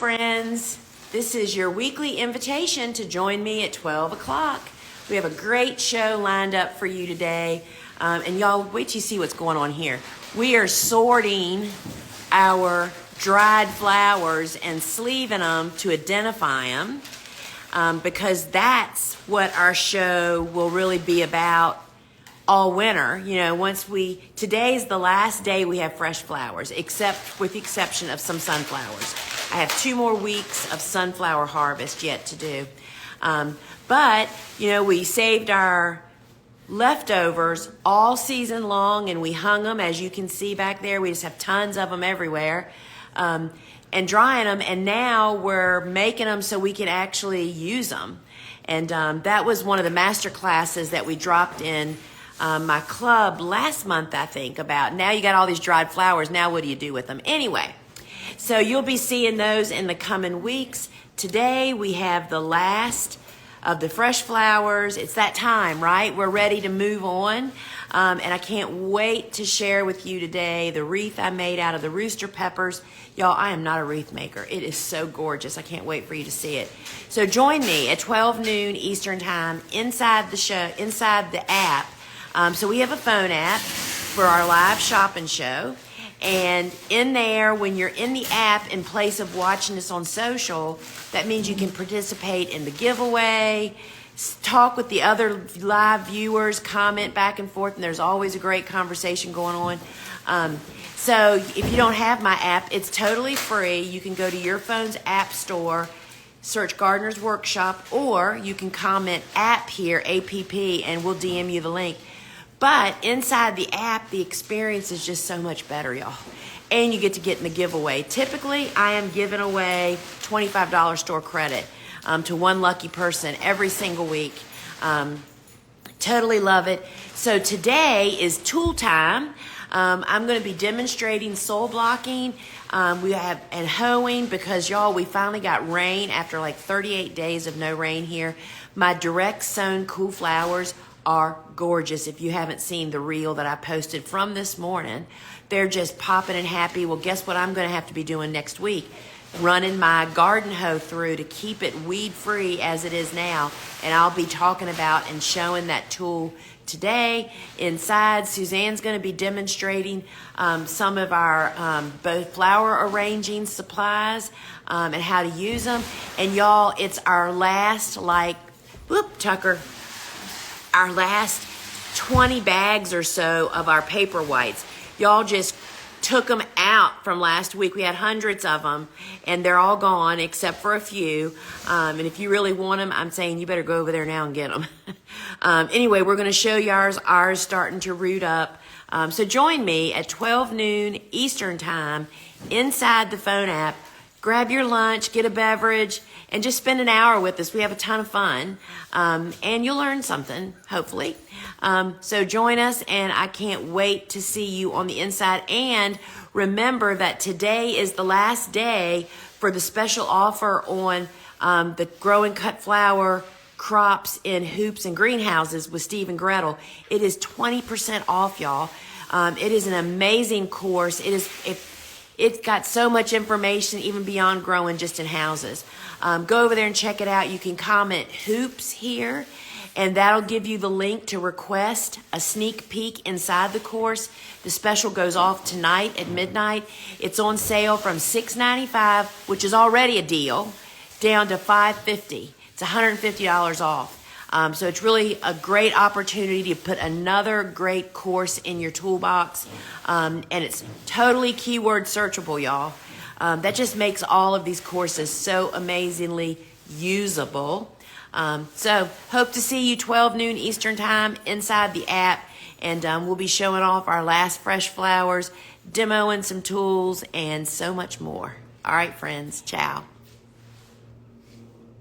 Friends, this is your weekly invitation to join me at 12 o'clock. We have a great show lined up for you today. And y'all, wait till you see what's going on here. We are sorting our dried flowers and sleeving them to identify them because that's what our show will really be about all winter. You know, today's the last day we have fresh flowers, with the exception of some sunflowers. I have 2 more weeks of sunflower harvest yet to do. But, you know, we saved our leftovers all season long and we hung them, as you can see back there. We just have tons of them everywhere, and drying them, and now we're making them so we can actually use them. And that was one of the master classes that we dropped in my club last month, I think, about now you got all these dried flowers, now what do you do with them? Anyway, so you'll be seeing those in the coming weeks. Today we have the last of the fresh flowers. It's that time, right? We're ready to move on. And I can't wait to share with you today the wreath I made out of the rooster peppers. Y'all, I am not a wreath maker. It is so gorgeous. I can't wait for you to see it. So join me at 12 noon Eastern time inside the show, inside the app. So we have a phone app for our live shopping show. And in there, when you're in the app, in place of watching us on social, that means you can participate in the giveaway, talk with the other live viewers, comment back and forth, and there's always a great conversation going on. So if you don't have my app, it's totally free. You can go to your phone's app store, search Gardener's Workshop, or you can comment app here, APP, and we'll DM you the link. But inside the app, the experience is just so much better, y'all. And you get to get in the giveaway. Typically, I am giving away $25 store credit to one lucky person every single week. Totally love it. So today is tool time. I'm going to be demonstrating soil blocking and hoeing because, y'all, we finally got rain after like 38 days of no rain here. My direct sown cool flowers are gorgeous. If you haven't seen the reel that I posted from this morning, they're just popping and happy. Well, guess what I'm going to have to be doing next week? Running my garden hoe through to keep it weed free as it is now. And I'll be talking about and showing that tool today. Inside, Suzanne's going to be demonstrating some of our both flower arranging supplies and how to use them. And y'all, it's our last our last 20 bags or so of our paper whites. Y'all just took them out from last week. We had hundreds of them, and they're all gone except for a few. And if you really want them, I'm saying you better go over there now and get them. Anyway, we're going to show you ours starting to root up. So join me at 12 noon Eastern time inside the phone app. Grab your lunch, get a beverage, and just spend an hour with us. We have a ton of fun, and you'll learn something, hopefully. So join us, and I can't wait to see you on the inside. And remember that today is the last day for the special offer on the grow and cut flower crops in hoops and greenhouses with Steve and Gretel. It is 20% off, y'all. It is an amazing course. It's got so much information, even beyond growing just in houses. Go over there and check it out. You can comment hoops here, and that'll give you the link to request a sneak peek inside the course. The special goes off tonight at midnight. It's on sale from $6.95, which is already a deal, down to $5.50. It's $150 off. So it's really a great opportunity to put another great course in your toolbox. And it's totally keyword searchable, y'all. That just makes all of these courses so amazingly usable. So hope to see you 12 noon Eastern time inside the app. And we'll be showing off our last fresh flowers, demoing some tools, and so much more. All right, friends. Ciao.